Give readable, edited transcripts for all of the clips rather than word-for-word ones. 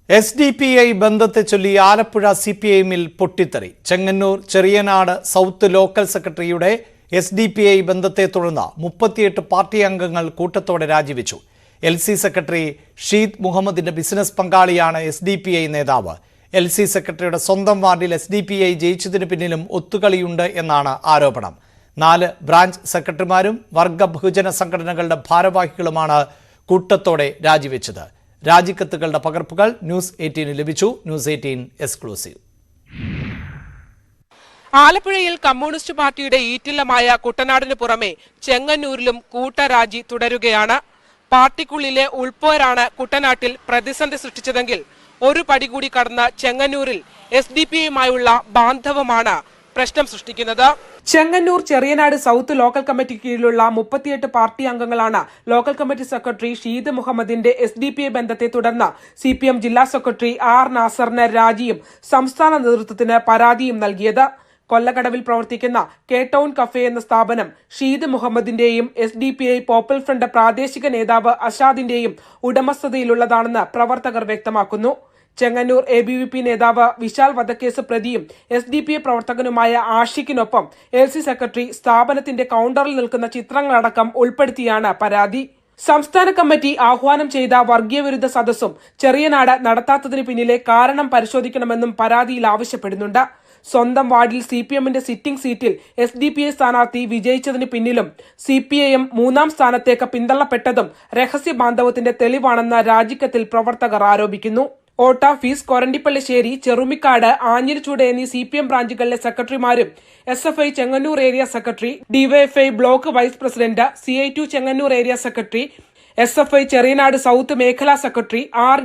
SDPI ബന്ധത്തെ ചൊല്ലി ആലപ്പുഴ CPI-ൽ പൊട്ടിത്തെറി. ചെങ്ങന്നൂർ ചെറിയനാട് സൗത്ത് ലോക്കൽ സെക്രട്ടറിയുടെ SDPI ബന്ധത്തെ തുടർന്ന് 38 പാർട്ടി അംഗങ്ങൾ കൂട്ടത്തോടെ രാജിവെച്ചു. LC സെക്രട്ടറി ഷീദ് മുഹമ്മദിന്റെ ബിസിനസ് പങ്കാളിയാണ് SDPI നേതാവ്. LC സെക്രട്ടറിയുടെ സ്വന്തം വാർഡിൽ SDPI ജയിച്ചതിന് പിന്നിലും ഒത്തുകളിയുണ്ട് എന്നാണ് ആരോപണം. 4 ബ്രാഞ്ച് സെക്രട്ടറിമാരും വർഗ ബഹുജന സംഘടനകളുടെ ഭാരവാഹികളുമാണ് കൂട്ടത്തോടെ രാജിവെച്ചത്. രാജിക്കത്തുകളുടെ പകർപ്പുകൾ ന്യൂസ് 18 ലഭിച്ചു. News 18 exclusive. ആലപ്പുഴയിൽ കമ്മ്യൂണിസ്റ്റ് പാർട്ടിയുടെ ഈറ്റില്ലമായ കുട്ടനാടിന് പുറമെ ചെങ്ങന്നൂരിലും കൂട്ടരാജി തുടരുകയാണ്. പാർട്ടിക്കുള്ളിലെ ഉൾപ്പോരാണ് കുട്ടനാട്ടിൽ പ്രതിസന്ധി സൃഷ്ടിച്ചതെങ്കിൽ ഒരു പടി കൂടി കടന്ന് ചെങ്ങന്നൂരിൽ SDPI-യുമായുള്ള ബാന്ധവമാണ് പ്രശ്നം സൃഷ്ടിക്കുന്നത്. Chengannur Cheriyanad south local committee കീഴിലുള്ള 38 പാർട്ടി അംഗങ്ങളാണ് ലോക്കൽ കമ്മിറ്റി സെക്രട്ടറി ഷീദ് മുഹമ്മദിന്റെ SDPI ബന്ധത്തെ തുടർന്ന് CPM ജില്ലാ സെക്രട്ടറി R നാസറിന് രാജിയും സംസ്ഥാന നേതൃത്വത്തിന് പരാതിയും നൽകിയത്. കൊല്ലകടവിൽ പ്രവർത്തിക്കുന്ന K-ടൗൺ കഫേ എന്ന സ്ഥാപനം ഷീദ് മുഹമ്മദിന്റെയും SDPI പോപ്പുലർ ഫ്രണ്ട് പ്രാദേശിക നേതാവ് അഷാദിന്റെയും ഉടമസ്ഥതയിലുള്ളതാണെന്ന് പ്രവർത്തകർ വ്യക്തമാക്കുന്നു. ചെങ്ങന്നൂർ ABVP നേതാവ് വിശാൽ വധക്കേസ് പ്രതിയും SDPI പ്രവർത്തകനുമായ ആഷിഖിനൊപ്പം LC സെക്രട്ടറി സ്ഥാപനത്തിന്റെ കൗണ്ടറിൽ നിൽക്കുന്ന ചിത്രങ്ങളടക്കം ഉൾപ്പെടുത്തിയാണ് പരാതി. സംസ്ഥാന കമ്മിറ്റി ആഹ്വാനം ചെയ്ത വർഗീയവിരുദ്ധ സദസ്സും ചെറിയനാട് നടത്താത്തതിന് പിന്നിലെ കാരണം പരിശോധിക്കണമെന്നും പരാതിയിൽ ആവശ്യപ്പെടുന്നുണ്ട്. സ്വന്തം വാർഡിൽ CPM-ന്റെ സിറ്റിംഗ് സീറ്റിൽ SDPI സ്ഥാനാർത്ഥി വിജയിച്ചതിന് പിന്നിലും CPIM 3ാം സ്ഥാനത്തേക്ക് പിന്തള്ളപ്പെട്ടതും രഹസ്യ ബാന്ധവത്തിന്റെ തെളിവാണെന്ന് രാജിക്കത്തിൽ പ്രവർത്തകർ ആരോപിക്കുന്നു. ഓട്ടാഫീസ്, കൊരണ്ടിപ്പള്ളിശ്ശേരി, ചെറുമിക്കാട്, ആഞ്ഞിലിച്ചൂട് എന്നീ CPM ബ്രാഞ്ചുകളിലെ സെക്രട്ടറിമാരും SFI Chengannur area secretary, DYFI block vice president, CI2 Chengannur area secretary, SFI Cheriyanad south മേഖലാ സെക്രട്ടറി,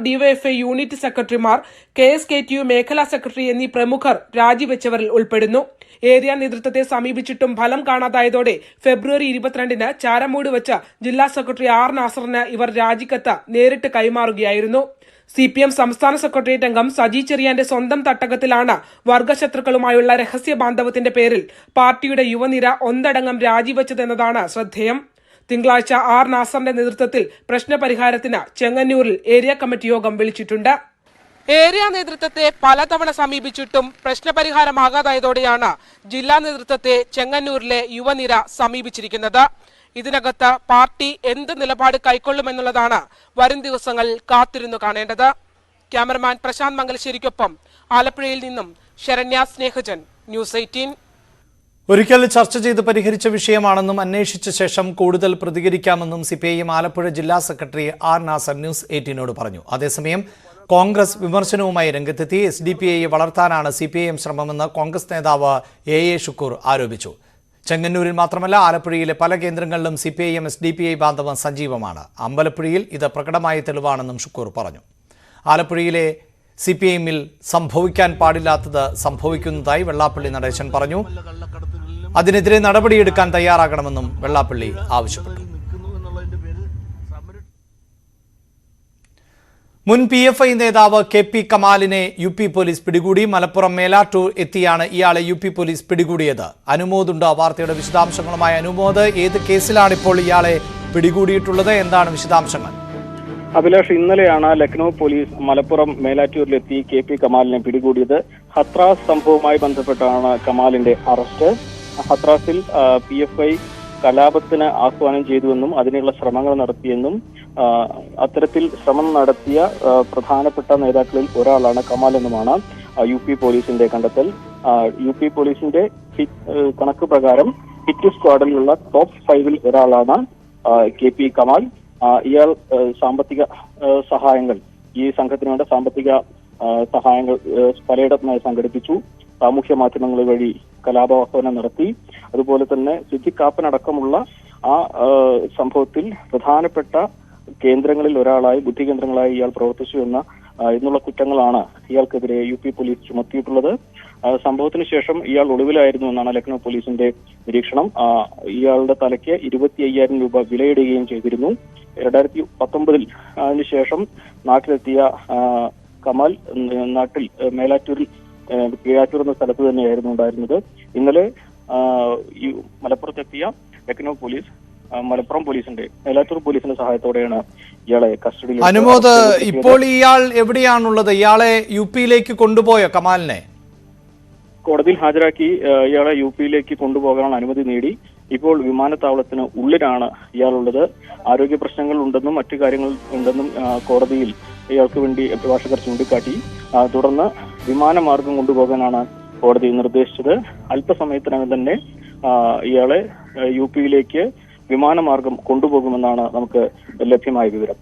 DYFI യൂണിറ്റ് സെക്രട്ടറിമാർ, KSKTU മേഖലാ സെക്രട്ടറി എന്നീ പ്രമുഖർ രാജിവെച്ചവരിൽ ഉൾപ്പെടുന്നു. ഏരിയ നേതൃത്വത്തെ സമീപിച്ചിട്ടും ഫലം കാണാതായതോടെ ഫെബ്രുവരി 22-ന് ചാരമൂട് വെച്ച് ജില്ലാ സെക്രട്ടറി R നാസറിന് ഇവർ രാജിക്കത്ത് നേരിട്ട് കൈമാറുകയായിരുന്നു. CPM സംസ്ഥാന സെക്രട്ടേറിയറ്റ് അംഗം സജി ചെറിയാന്റെ സ്വന്തം തട്ടകത്തിലാണ് വർഗശത്രുക്കളുമായുള്ള രഹസ്യ ബാന്ധവത്തിന്റെ പേരിൽ പാർട്ടിയുടെ യുവനിര ഒന്നടങ്കം രാജിവെച്ചതെന്നതാണ് ശ്രദ്ധേയം. തിങ്കളാഴ്ച R നാസറിന്റെ നേതൃത്വത്തിൽ പ്രശ്നപരിഹാരത്തിന് ചെങ്ങന്നൂരിൽ ഏരിയ കമ്മിറ്റി യോഗം വിളിച്ചിട്ടുണ്ട്. ഏരിയ നേതൃത്വത്തെ പലതവണ സമീപിച്ചിട്ടും പ്രശ്നപരിഹാരമാകാതായതോടെയാണ് ജില്ലാ നേതൃത്വത്തെ ചെങ്ങന്നൂരിലെ യുവനിര സമീപിച്ചിരിക്കുന്നത്. ഇതിനകത്ത് പാർട്ടി എന്ത് നിലപാട് കൈക്കൊള്ളുമെന്നുള്ളതാണ് വരും ദിവസങ്ങളിൽ കാത്തിരുന്നു കാണേണ്ടത്. ക്യാമറമാൻ പ്രശാന്ത് മംഗലശ്ശേരിക്കൊപ്പം ആലപ്പുഴയിൽ നിന്നും ശരണ്യ സ്നേഹജൻ, ന്യൂസ് 18. ഒരിക്കൽ ചർച്ച ചെയ്ത് പരിഹരിച്ച വിഷയമാണെന്നും അന്വേഷിച്ച ശേഷം കൂടുതൽ പ്രതികരിക്കാമെന്നും CPIM ആലപ്പുഴ ജില്ലാ സെക്രട്ടറി R നാസർ ന്യൂസ് 18നോട് പറഞ്ഞു. അതേസമയം കോൺഗ്രസ് വിമർശനവുമായി രംഗത്തെത്തി. SDPI വളർത്താനാണ് CPIM ശ്രമമെന്ന് കോൺഗ്രസ് നേതാവ് AA ഷുക്കൂർ ആരോപിച്ചു. ചെങ്ങന്നൂരിൽ മാത്രമല്ല ആലപ്പുഴയിലെ പല കേന്ദ്രങ്ങളിലും CPIM SDPI ബാന്ധവം സജീവമാണ്. അമ്പലപ്പുഴയിൽ ഇത് പ്രകടമായ തെളിവാണെന്നും ഷുക്കൂർ പറഞ്ഞു. ആലപ്പുഴയിലെ CPIM-ൽ സംഭവിക്കാൻ പാടില്ലാത്തത് സംഭവിക്കുന്നതായി വെള്ളാപ്പള്ളി നടേശൻ പറഞ്ഞു. അതിനെതിരെ നടപടിയെടുക്കാൻ തയ്യാറാകണമെന്നും വെള്ളാപ്പള്ളി ആവശ്യപ്പെട്ടു. മുൻ PFI നേതാവ് KP കമാലിനെ UP പോലീസ് പിടികൂടി. മലപ്പുറം മേലാറ്റൂർ എത്തിയാണ് ഇയാളെ UP പോലീസ് പിടികൂടിയത്. അനുമോദുണ്ട് വാർത്തയുടെ വിശദാംശങ്ങളുമായി. അനുമോദ്, ഏത് കേസിലാണ് ഇപ്പോൾ ഇയാളെ പിടികൂടിയിട്ടുള്ളത്? എന്താണ് വിശദാംശങ്ങൾ? അഭിലാഷ്, ഇന്നലെയാണ് ലക്നൌ പോലീസ് മലപ്പുറം മേലാറ്റൂരിലെത്തി KP കമാലിനെ പിടികൂടിയത്. ഹത്രാസ് സംഭവവുമായി ബന്ധപ്പെട്ടാണ് കമാലിന്റെ അറസ്റ്റ്. ഹത്രാസിൽ PFI കലാപത്തിന് ആഹ്വാനം ചെയ്തുവെന്നും അതിനുള്ള ശ്രമങ്ങൾ നടത്തിയെന്നും അത്തരത്തിൽ ശ്രമം നടത്തിയ പ്രധാനപ്പെട്ട നേതാക്കളിൽ ഒരാളാണ് കമാൽ എന്നുമാണ് UP പോലീസിന്റെ കണ്ടെത്തൽ. UP പോലീസിന്റെ കണക്ക് പ്രകാരം ഹിറ്റ് സ്ക്വാഡിലുള്ള ടോപ്പ് 5-ൽ ഒരാളാണ് KP കമാൽ. ഇയാൾ സാമ്പത്തിക സഹായങ്ങൾ, ഈ സംഘത്തിന് വേണ്ട സാമ്പത്തിക സഹായങ്ങൾ പലയിടത്തുമായി സംഘടിപ്പിച്ചു. സാമൂഹ്യ മാധ്യമങ്ങൾ വഴി കലാപാഹ്വാനം നടത്തി. അതുപോലെ തന്നെ സിദ്ദിഖ് കാപ്പനടക്കമുള്ള ആ സംഭവത്തിൽ പ്രധാനപ്പെട്ട കേന്ദ്രങ്ങളിൽ ഒരാളായി, ബുദ്ധികേന്ദ്രങ്ങളായി ഇയാൾ പ്രവർത്തിച്ചു എന്നുള്ള കുറ്റങ്ങളാണ് ഇയാൾക്കെതിരെ UP പോലീസ് ചുമത്തിയിട്ടുള്ളത്. സംഭവത്തിന് ശേഷം ഇയാൾ ഒളിവിലായിരുന്നു എന്നാണ് ലക്നൌ പോലീസിന്റെ നിരീക്ഷണം. ഇയാളുടെ തലയ്ക്ക് 25,000 രൂപ വിലയിടുകയും ചെയ്തിരുന്നു. 2019-ൽ അതിനുശേഷം നാട്ടിലെത്തിയ കമാൽ നാട്ടിൽ മേലാറ്റൂരിൽ കീഴാറ്റൂർ എന്ന സ്ഥലത്ത് തന്നെയായിരുന്നു ഉണ്ടായിരുന്നത്. ഇന്നലെ ഈ മലപ്പുറത്തെത്തിയ ലക്നൌ പോലീസ് മലപ്പുറം പോലീസിന്റെ മേലാറ്റൂർ പോലീസിന്റെ സഹായത്തോടെയാണ് ഇയാളെ കസ്റ്റഡിയിൽ അനുമോദ്, ഇപ്പോൾ ഇയാൾ എവിടെയാണുള്ളത്? ഇയാളെ യുപിയിലേക്ക് കൊണ്ടുപോയോ കമാലിനെ? കോടതിയിൽ ഹാജരാക്കി ഇയാളെ യുപിയിലേക്ക് കൊണ്ടുപോകാനുള്ള അനുമതി നേടി. ഇപ്പോൾ വിമാനത്താവളത്തിന് ഉള്ളിലാണ് ഇയാളുള്ളത്. ആരോഗ്യ പ്രശ്നങ്ങൾ ഉണ്ടെന്നും മറ്റു കാര്യങ്ങൾ ഉണ്ടെന്നും കോടതിയിൽ ഇയാൾക്ക് വേണ്ടി അഭിഭാഷകർ ചൂണ്ടിക്കാട്ടി. തുടർന്ന് വിമാനമാർഗം കൊണ്ടുപോകാനാണ് കോടതി നിർദ്ദേശിച്ചത്. അല്പസമയത്തിനകം തന്നെ ഇയാളെ യുപിയിലേക്ക് വിമാനമാർഗം കൊണ്ടുപോകുമെന്നാണ് നമുക്ക് ലഭ്യമായ വിവരം.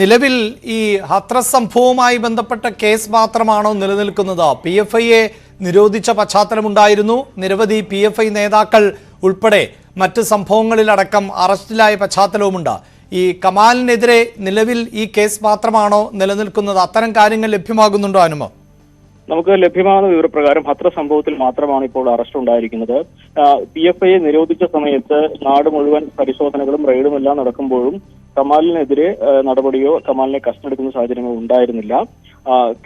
നിലവിൽ ഈ ഹത്രസ് സംഭവവുമായി ബന്ധപ്പെട്ട കേസ് മാത്രമാണോ നിലനിൽക്കുന്നത്? PFIയെ നിരോധിച്ച പശ്ചാത്തലമുണ്ടായിരുന്നു. നിരവധി PFI നേതാക്കൾ ഉൾപ്പെടെ മറ്റ് സംഭവങ്ങളിലടക്കം അറസ്റ്റിലായ പശ്ചാത്തലവുമുണ്ട്. ഈ കമാലിനെതിരെ നിലവിൽ ഈ കേസ് മാത്രമാണോ നിലനിൽക്കുന്നത്? അത്തരം കാര്യങ്ങൾ ലഭ്യമാകുന്നുണ്ടോ അനുമോ? നമുക്ക് ലഭ്യമാകുന്ന വിവരപ്രകാരം ഹത്ര സംഭവത്തിൽ മാത്രമാണ് ഇപ്പോൾ അറസ്റ്റ് ഉണ്ടായിരിക്കുന്നത്. PFIയെ നിരോധിച്ച സമയത്ത് നാട് മുഴുവൻ പരിശോധനകളും റെയ്ഡും എല്ലാം നടക്കുമ്പോഴും കമാലിനെതിരെ നടപടിയോ കമാലിനെ കസ്റ്റഡി എടുക്കുന്ന സാഹചര്യമോ ഉണ്ടായിരുന്നില്ല.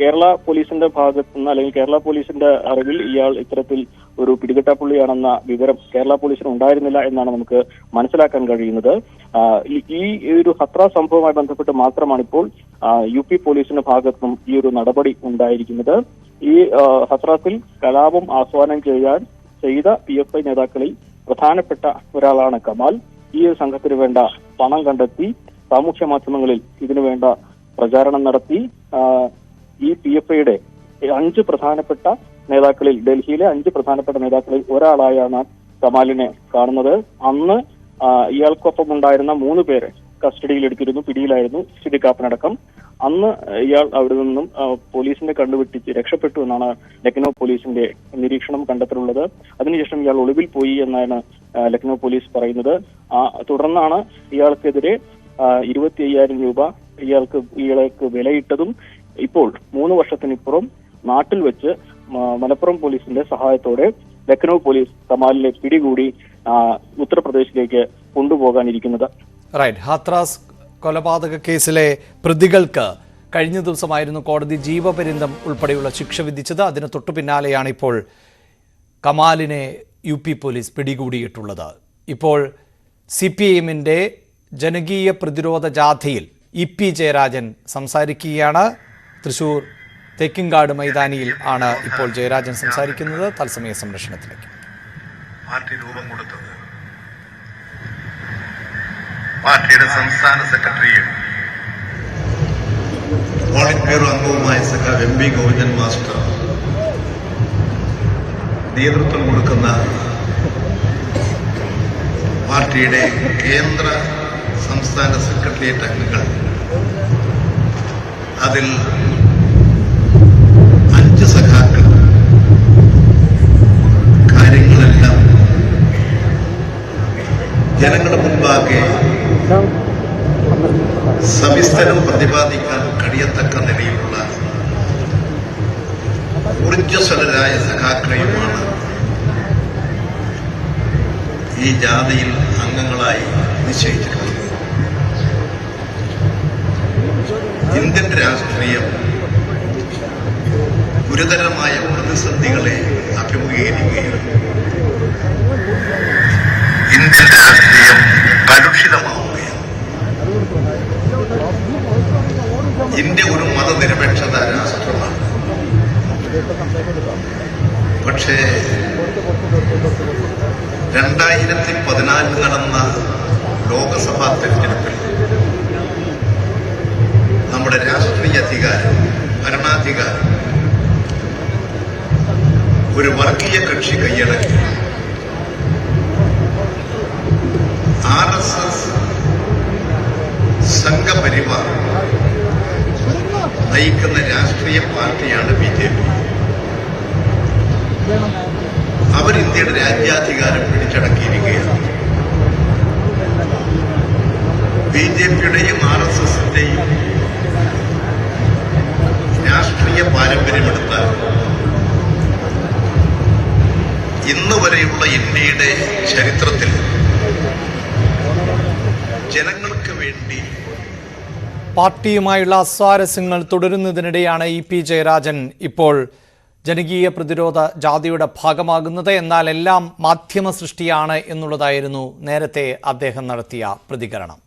കേരള പോലീസിന്റെ ഭാഗത്തു നിന്ന് അല്ലെങ്കിൽ കേരള പോലീസിന്റെ അറിവിൽ ഇയാൾ ഇത്തരത്തിൽ ഒരു പിടികിട്ടാപ്പുള്ളിയാണെന്ന വിവരം കേരള പോലീസിന് ഉണ്ടായിരുന്നില്ല എന്നാണ് നമുക്ക് മനസ്സിലാക്കാൻ കഴിയുന്നത്. ഈ ഒരു ഹത്ര സംഭവവുമായി ബന്ധപ്പെട്ട് മാത്രമാണ് ഇപ്പോൾ UP പോലീസിന്റെ ഭാഗത്തുനിന്നും ഈ ഒരു നടപടി ഉണ്ടായിരിക്കുന്നത്. ഈ ഹത്രാസിൽ കലാപം ആഹ്വാനം ചെയ്ത PFI നേതാക്കളിൽ പ്രധാനപ്പെട്ട ഒരാളാണ് കമാൽ. ഈ സംഘത്തിന് വേണ്ട പണം കണ്ടെത്തി സാമൂഹ്യ മാധ്യമങ്ങളിൽ ഇതിനു വേണ്ട പ്രചാരണം നടത്തി. ഈ PFIയുടെ 5 പ്രധാനപ്പെട്ട നേതാക്കളിൽ, ഡൽഹിയിലെ 5 പ്രധാനപ്പെട്ട നേതാക്കളിൽ ഒരാളായാണ് കമാലിനെ കാണുന്നത്. അന്ന് ഇയാൾക്കൊപ്പം ഉണ്ടായിരുന്ന 3 പേരെ കസ്റ്റഡിയിലെടുത്തിരുന്നു, പിടിയിലായിരുന്നു, സിദ്ദിഖാപ്പനടക്കം. അന്ന് ഇയാൾ അവിടെ നിന്നും പോലീസിന്റെ കണ്ടുപിടിച്ച് രക്ഷപ്പെട്ടു എന്നാണ് ലക്നൗ പോലീസിന്റെ നിരീക്ഷണം കണ്ടെത്തിയിട്ടുള്ളത്. അതിനുശേഷം ഇയാൾ ഒളിവിൽ പോയി എന്നാണ് ലക്നൗ പോലീസ് പറയുന്നത്. തുടർന്നാണ് ഇയാൾക്കെതിരെ 25,000 രൂപ ഇയാൾക്ക് വിലയിട്ടതും. ഇപ്പോൾ 3 വർഷത്തിനിപ്പുറം നാട്ടിൽ വെച്ച് മലപ്പുറം പോലീസിന്റെ സഹായത്തോടെ ലക്നൗ പോലീസ് കമാലിനെ പിടികൂടി ഉത്തർപ്രദേശിലേക്ക് കൊണ്ടുപോകാനിരിക്കുന്നത്. റൈറ്റ്. ഹാത്രാസ് കൊലപാതക കേസിലെ പ്രതികൾക്ക് കഴിഞ്ഞ ദിവസമായിരുന്നു കോടതി ജീവപര്യന്തം ഉൾപ്പെടെയുള്ള ശിക്ഷ വിധിച്ചത്. അതിന് തൊട്ടു പിന്നാലെയാണ് ഇപ്പോൾ കമാലിനെ UP പോലീസ് പിടികൂടിയിട്ടുള്ളത്. ഇപ്പോൾ CPIഎമ്മിൻ്റെ ജനകീയ പ്രതിരോധ ജാഥയിൽ EP ജയരാജൻ സംസാരിക്കുകയാണ്. തൃശൂർ തേക്കിൻകാട് മൈതാനിയിൽ ആണ് ഇപ്പോൾ ജയരാജൻ സംസാരിക്കുന്നത്. തത്സമയ സംരക്ഷണത്തിലേക്ക്. പാർട്ടി രൂപം കൊടുത്തത് പാർട്ടിയുടെ സംസ്ഥാന സെക്രട്ടറിയും പോളിറ്റ് ബ്യൂറോ അംഗവുമായ സഖാവ് MB ഗോവിന്ദൻ മാസ്റ്റർ നേതൃത്വം കൊടുക്കുന്ന പാർട്ടിയുടെ കേന്ദ്ര സംസ്ഥാന സെക്രട്ടേറിയറ്റ് അംഗങ്ങൾ, അതിൽ 5 സഖാക്കൾ കാര്യങ്ങളെല്ലാം ജനങ്ങളുടെ മുൻപാകെ സവിസ്തരം പ്രതിപാദിക്കാൻ കഴിയത്തക്ക നിലയിലുള്ള ഊർജ്ജസ്വലരായ സഖാക്കളെയുമാണ് ഈ ജാഥയിൽ അംഗങ്ങളായി നിശ്ചയിച്ചിട്ടുള്ളത്. ഇന്ത്യൻ രാഷ്ട്രീയം ഗുരുതരമായ പ്രതിസന്ധികളെ അഭിമുഖീകരിക്കുകയാണ്. ഇന്ത്യൻ രാഷ്ട്രീയം കലുഷിതമാവുകയാണ്. ഇന്ത്യ ഒരു മതനിരപേക്ഷത രാഷ്ട്രമാണ്. പക്ഷേ 2014 നടന്ന ലോക്സഭാ തെരഞ്ഞെടുപ്പിൽ നമ്മുടെ രാഷ്ട്രീയ അധികാരം, ഭരണാധികാരം ഒരു വർഗീയ കക്ഷി കൈയടക്കി. RSS സംഘപരിവാർ നയിക്കുന്ന രാഷ്ട്രീയ പാർട്ടിയാണ് BJP. അവർ ഇന്ത്യയുടെ രാജ്യാധികാരം പിടിച്ചടക്കിയിരിക്കുകയാണ്. BJPയുടെയും RSSന്റെയും രാഷ്ട്രീയ പാരമ്പര്യമെടുത്താൽ ഇന്ന് വരെയുള്ള ഇന്ത്യയുടെ ചരിത്രത്തിൽ ജനങ്ങൾക്ക് വേണ്ടി പാർട്ടിയുമായുള്ള അസ്വാരസ്യങ്ങൾ തുടരുന്നതിനിടെയാണ് EP ജയരാജൻ ഇപ്പോൾ ജനകീയ പ്രതിരോധ ജാഥയുടെ ഭാഗമാകുന്നത്. എന്നാൽ എല്ലാം മാധ്യമ സൃഷ്ടിയാണ് എന്നുള്ളതായിരുന്നു നേരത്തെ അദ്ദേഹം നടത്തിയ പ്രതികരണം.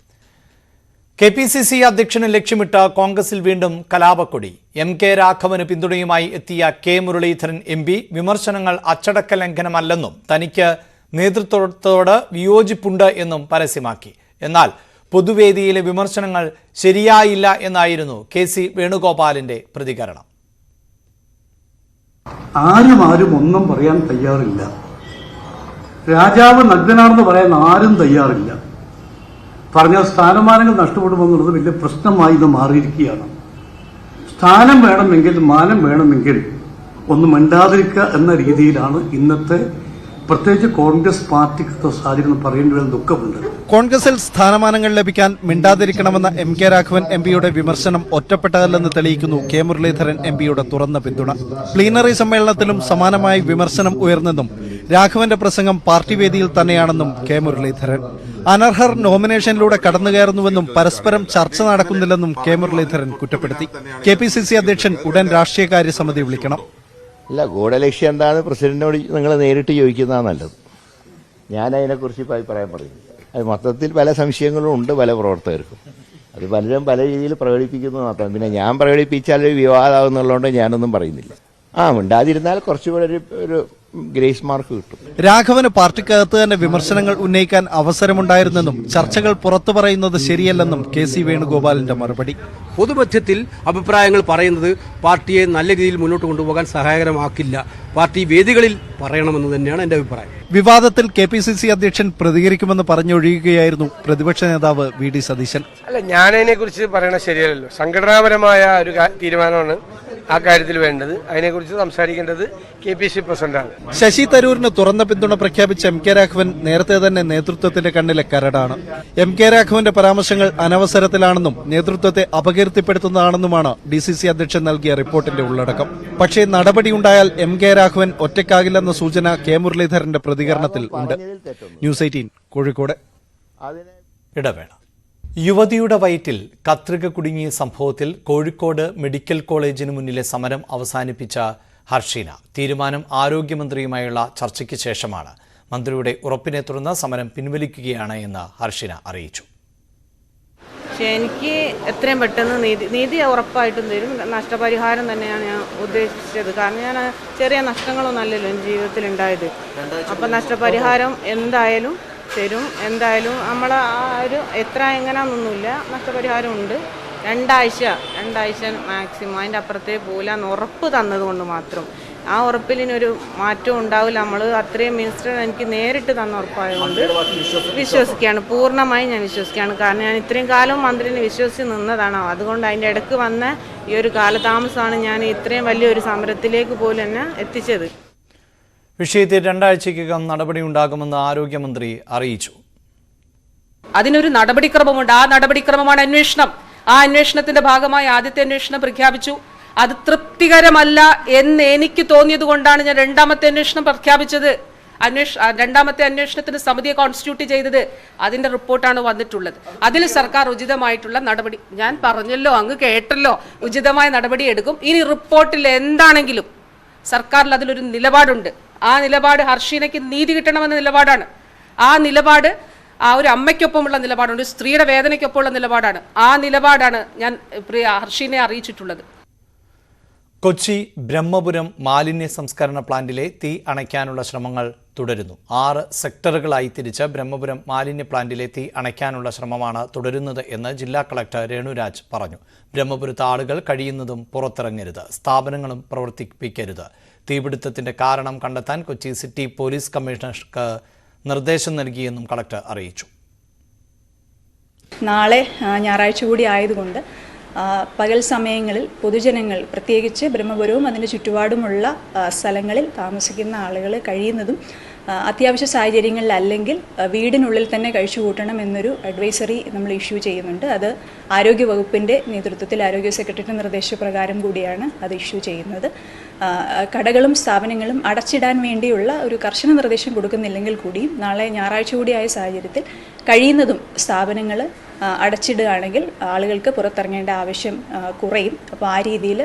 KPCC അധ്യക്ഷനെ ലക്ഷ്യമിട്ട് കോൺഗ്രസിൽ വീണ്ടും കലാപക്കൊടി. MK രാഘവന് പിന്തുണയുമായി എത്തിയ K മുരളീധരൻ MP വിമർശനങ്ങൾ അച്ചടക്ക ലംഘനമല്ലെന്നും തനിക്ക് നേതൃത്വത്തോട് വിയോജിപ്പുണ്ട് എന്നും പരസ്യമാക്കി. എന്നാൽ പൊതുവേദിയിലെ വിമർശനങ്ങൾ ശരിയായില്ല എന്നായിരുന്നു KC വേണുഗോപാലിന്റെ പ്രതികരണം. ആരും ഒന്നും പറയാൻ തയ്യാറില്ല. രാജാവ് നഗ്നനാണെന്ന് പറയാൻ ആരും തയ്യാറില്ല. പറഞ്ഞ സ്ഥാനമാനങ്ങൾ നഷ്ടപ്പെടുമെന്നുള്ളത് വലിയ പ്രശ്നമായി ഇത് മാറിയിരിക്കുകയാണ്. സ്ഥാനം വേണമെങ്കിൽ, മാനം വേണമെങ്കിൽ ഒന്ന് മിണ്ടാതിരിക്കുക എന്ന രീതിയിലാണ് ഇന്നത്തെ പ്രത്യേകിച്ച് കോൺഗ്രസ് പാർട്ടിക്ക് സാഹചര്യം പറയേണ്ടി വരുന്ന ദുഃഖമുണ്ട്. കോൺഗ്രസിൽ സ്ഥാനമാനങ്ങൾ ലഭിക്കാൻ മിണ്ടാതിരിക്കണമെന്ന MK രാഘവൻ MPയുടെ വിമർശനം ഒറ്റപ്പെട്ടതല്ലെന്ന് തെളിയിക്കുന്നു K മുരളീധരൻ MPയുടെ തുറന്ന പിന്തുണ. പ്ലീനറി സമ്മേളനത്തിലും സമാനമായ വിമർശനം ഉയർന്നെന്നും രാഘവന്റെ പ്രസംഗം പാർട്ടി വേദിയിൽ തന്നെയാണെന്നും K മുരളീധരൻ. അനർഹർ നോമിനേഷനിലൂടെ കടന്നുകയറുന്നുവെന്നും പരസ്പരം ചർച്ച നടക്കുന്നില്ലെന്നും K മുരളീധരൻ കുറ്റപ്പെടുത്തി. KPCC അധ്യക്ഷൻ ഉടൻ രാഷ്ട്രീയകാര്യ സമിതി വിളിക്കണം. അല്ല, ഗൂഢലക്ഷ്യം എന്താണെന്ന് പ്രസിഡന്റിനോട് നിങ്ങൾ നേരിട്ട് ചോദിക്കുന്നതാണ് നല്ലത്. ഞാൻ അതിനെക്കുറിച്ച് ഇപ്പോൾ അഭിപ്രായം പറയുന്നില്ല. അത് മൊത്തത്തിൽ പല സംശയങ്ങളും ഉണ്ട് പല പ്രവർത്തകർക്കും. അത് പലരും പല രീതിയിൽ പ്രകടിപ്പിക്കുന്നത് മാത്രം. പിന്നെ ഞാൻ പ്രകടിപ്പിച്ചാൽ വിവാദമാകുന്നുള്ളതുകൊണ്ട് ഞാനൊന്നും പറയുന്നില്ല. മിണ്ടാതിരുന്നാൽ കുറച്ചുകൂടെ ഒരു ഗ്രേസ് മാർക്ക് കിട്ടും. രാഘവന് പാർട്ടിക്കകത്ത് തന്നെ വിമർശനങ്ങൾ ഉന്നയിക്കാൻ അവസരമുണ്ടായിരുന്നെന്നും ചർച്ചകൾ പുറത്തു പറയുന്നത് ശരിയല്ലെന്നും KC വേണുഗോപാലിന്റെ മറുപടി. പൊതുമധ്യത്തിൽ അഭിപ്രായങ്ങൾ പറയുന്നത് പാർട്ടിയെ നല്ല രീതിയിൽ മുന്നോട്ട് കൊണ്ടുപോകാൻ സഹായകരമാക്കില്ല. പാർട്ടി വേദികളിൽ പറയണമെന്ന് തന്നെയാണ് എന്റെ അഭിപ്രായം. വിവാദത്തിൽ KPCC അധ്യക്ഷൻ പ്രതികരിക്കുമെന്ന് പറഞ്ഞൊഴിയുകയായിരുന്നു പ്രതിപക്ഷ നേതാവ് VD സതീശൻ. അല്ല, ഞാനതിനെ കുറിച്ച് പറയണത് ശരിയല്ലല്ലോ. സംഘടനാപരമായ ഒരു തീരുമാനമാണ് ആ കാര്യത്തിൽ വേണ്ടത്. അതിനെക്കുറിച്ച് സംസാരിക്കേണ്ടത് KPCC പ്രസിഡന്റാണ്. ശശി തരൂരിന് തുറന്ന പിന്തുണ പ്രഖ്യാപിച്ച MK രാഘവൻ നേരത്തെ തന്നെ നേതൃത്വത്തിന്റെ കണ്ണിലെ കരടാണ്. MK രാഘവന്റെ പരാമർശങ്ങൾ അനവസരത്തിലാണെന്നും നേതൃത്വത്തെ അപകീർത്തിപ്പെടുത്തുന്നതാണെന്നുമാണ് DCC അധ്യക്ഷൻ നൽകിയ റിപ്പോർട്ടിന്റെ ഉള്ളടക്കം. പക്ഷേ നടപടിയുണ്ടായാൽ MK രാഘവൻ ഒറ്റയ്ക്കാകില്ലെന്ന സൂചന K മുരളീധരന്റെ പ്രതികരണത്തിൽ ഉണ്ട്. ന്യൂസ് 18 കോഴിക്കോട്. ഇടവേള. യുവതിയുടെ വയറ്റിൽ കത്രിക കുടുങ്ങിയ സംഭവത്തിൽ കോഴിക്കോട് മെഡിക്കൽ കോളേജിന് മുന്നിലെ സമരം അവസാനിപ്പിച്ച ഹർഷീന. തീരുമാനം ആരോഗ്യമന്ത്രിയുമായുള്ള ചർച്ചയ്ക്ക് ശേഷമാണ്. മന്ത്രിയുടെ ഉറപ്പിനെ തുടർന്ന് സമരം പിൻവലിക്കുകയാണ് എന്ന് ഹർഷീന അറിയിച്ചു. എനിക്ക് എത്രയും പെട്ടെന്ന് നീതി ഉറപ്പായിട്ടും തരും. നഷ്ടപരിഹാരം തന്നെയാണ് ഞാൻ ഉദ്ദേശിച്ചത്. കാരണം ഞാൻ ചെറിയ നഷ്ടങ്ങളൊന്നും അല്ലല്ലോ എൻ്റെ ജീവിതത്തിൽ ഉണ്ടായത്. അപ്പം നഷ്ടപരിഹാരം എന്തായാലും തരും. എന്തായാലും നമ്മൾ ആ ഒരു എത്ര എങ്ങനെയാണെന്നൊന്നുമില്ല, നഷ്ടപരിഹാരം ഉണ്ട്. രണ്ടാഴ്ച മാക്സിമം, അതിൻ്റെ അപ്പുറത്തേക്ക് പോകില്ല ഉറപ്പ് തന്നതുകൊണ്ട് മാത്രം. ആ ഉറപ്പിലിനൊരു മാറ്റം ഉണ്ടാവില്ല. നമ്മൾ അത്രയും മിനിസ്റ്റർ എനിക്ക് നേരിട്ട് തന്ന ഉറപ്പായതുകൊണ്ട് വിശ്വസിക്കുകയാണ്, പൂർണ്ണമായും ഞാൻ വിശ്വസിക്കുകയാണ്. കാരണം ഞാൻ ഇത്രയും കാലം മന്ത്രിനെ വിശ്വസിച്ച് നിന്നതാണ്. അതുകൊണ്ട് അതിൻ്റെ ഇടയ്ക്ക് വന്ന ഈ ഒരു കാലതാമസമാണ് ഞാൻ ഇത്രയും വലിയൊരു സമരത്തിലേക്ക് പോലും എന്നെ എത്തിച്ചത്. വിഷയത്തിൽ 2 ആഴ്ചയ്ക്കകം നടപടിയുണ്ടാകുമെന്ന് ആരോഗ്യമന്ത്രി അറിയിച്ചു. അതിനൊരു നടപടിക്രമമുണ്ട്. ആ നടപടിക്രമമാണ് അന്വേഷണം. ആ അന്വേഷണത്തിന്റെ ഭാഗമായി ആദ്യത്തെ അന്വേഷണം പ്രഖ്യാപിച്ചു. അത് തൃപ്തികരമല്ല എന്ന് എനിക്ക് തോന്നിയത് കൊണ്ടാണ് ഞാൻ രണ്ടാമത്തെ അന്വേഷണം പ്രഖ്യാപിച്ചത്. രണ്ടാമത്തെ അന്വേഷണത്തിന് സമിതിയെ കോൺസ്റ്റിറ്റ്യൂട്ട് ചെയ്തത്. അതിന്റെ റിപ്പോർട്ടാണ് വന്നിട്ടുള്ളത്. അതിൽ സർക്കാർ ഉചിതമായിട്ടുള്ള നടപടി, ഞാൻ പറഞ്ഞല്ലോ, അങ്ങ് കേട്ടല്ലോ, ഉചിതമായ നടപടി എടുക്കും. ഇനി റിപ്പോർട്ടിൽ എന്താണെങ്കിലും സർക്കാരിൽ അതിലൊരു നിലപാടുണ്ട്. ആ നിലപാട് ഹർഷീനയ്ക്ക് നീതി കിട്ടണമെന്ന നിലപാടാണ്. ആ നിലപാട് ആ ഒരു അമ്മയ്ക്കൊപ്പമുള്ള നിലപാടാണ്, ഒരു സ്ത്രീയുടെ വേദനയ്ക്കൊപ്പമുള്ള നിലപാടാണ്. ആ നിലപാടാണ് ഞാൻ ഹർഷീനെ അറിയിച്ചിട്ടുള്ളത്. കൊച്ചി ബ്രഹ്മപുരം മാലിന്യ സംസ്കരണ പ്ലാന്റിലെ തീ അണയ്ക്കാനുള്ള ശ്രമങ്ങൾ തുടരുന്നു. 6 സെക്ടറുകളായി തിരിച്ച് ബ്രഹ്മപുരം മാലിന്യ പ്ലാന്റിലെ തീ അണയ്ക്കാനുള്ള ശ്രമമാണ് തുടരുന്നത് എന്ന് ജില്ലാ കളക്ടർ രേണുരാജ് പറഞ്ഞു. ബ്രഹ്മപുരത്ത് ആളുകൾ കഴിയുന്നതും പുറത്തിറങ്ങരുത്, സ്ഥാപനങ്ങളും പ്രവർത്തിപ്പിക്കരുത്. തീപിടുത്തത്തിന്റെ കാരണം കണ്ടെത്താൻ കൊച്ചി സിറ്റി പോലീസ് കമ്മീഷണർക്ക് നിർദ്ദേശം നൽകിയെന്നും കളക്ടർ അറിയിച്ചു. നാളെ ഞായറാഴ്ച കൂടി ആയതുകൊണ്ട് പകൽ സമയങ്ങളിൽ പൊതുജനങ്ങൾ, പ്രത്യേകിച്ച് ബ്രഹ്മപുരവും അതിൻ്റെ ചുറ്റുപാടുമുള്ള സ്ഥലങ്ങളിൽ താമസിക്കുന്ന ആളുകൾ കഴിയുന്നതും അത്യാവശ്യ സാഹചര്യങ്ങളിൽ അല്ലെങ്കിൽ വീടിനുള്ളിൽ തന്നെ കഴിച്ചുകൂട്ടണം എന്നൊരു അഡ്വൈസറി നമ്മൾ ഇഷ്യൂ ചെയ്യുന്നുണ്ട്. അത് ആരോഗ്യവകുപ്പിൻ്റെ നേതൃത്വത്തിൽ ആരോഗ്യ സെക്രട്ടറിയുടെ നിർദ്ദേശപ്രകാരം കൂടിയാണ് അത് ഇഷ്യൂ ചെയ്യുന്നത്. കടകളും സ്ഥാപനങ്ങളും അടച്ചിടാൻ വേണ്ടിയുള്ള ഒരു കർശന നിർദ്ദേശം കൊടുക്കുന്നില്ലെങ്കിൽ കൂടിയും നാളെ ഞായറാഴ്ച കൂടിയായ സാഹചര്യത്തിൽ കഴിയുന്നതും സ്ഥാപനങ്ങൾ അടച്ചിടുകയാണെങ്കിൽ ആളുകൾക്ക് പുറത്തിറങ്ങേണ്ട ആവശ്യം കുറയും. അപ്പോൾ ആ രീതിയിൽ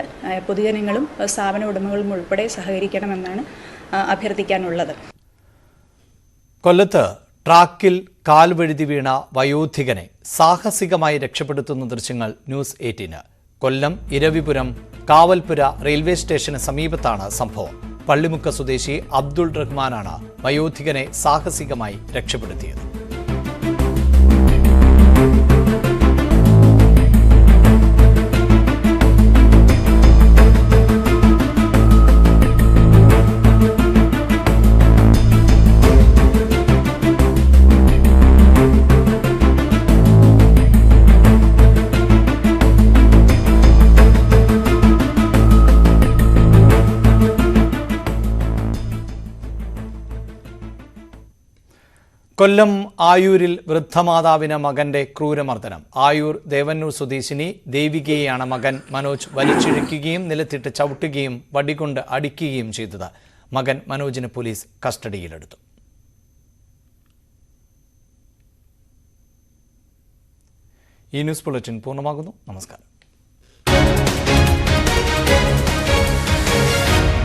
പൊതുജനങ്ങളും സ്ഥാപന ഉടമകളും ഉൾപ്പെടെ സഹകരിക്കണമെന്നാണ് അഭ്യർത്ഥിക്കാനുള്ളത്. കൊല്ലത്ത് ട്രാക്കിൽ കാൽവഴുതി വീണ വയോധികനെ സാഹസികമായി രക്ഷപ്പെടുത്തുന്ന ദൃശ്യങ്ങൾ ന്യൂസ് 18. കൊല്ലം ഇരവിപുരം കാവൽപുര റെയിൽവേ സ്റ്റേഷന് സമീപത്താണ് സംഭവം. പള്ളിമുക്ക് സ്വദേശി അബ്ദുൾ റഹ്മാനാണ് വയോധികനെ സാഹസികമായി രക്ഷപ്പെടുത്തിയത്. കൊല്ലം ആയൂരിൽ വൃദ്ധമാതാവിന് മകന്റെ ക്രൂരമർദ്ദനം. ആയൂർ ദേവന്നൂർ സ്വദേശിനി ദേവികയെയാണ് മകൻ മനോജ് വലിച്ചിഴയ്ക്കുകയും നിലത്തിട്ട് ചവിട്ടുകയും വടികൊണ്ട് അടിക്കുകയും ചെയ്തത്. മകൻ മനോജിന് പോലീസ് കസ്റ്റഡിയിലെടുത്തു. ഈ ന്യൂസ് ബുള്ളറ്റിൻ പൂർണ്ണമാകുന്നു. നമസ്കാരം.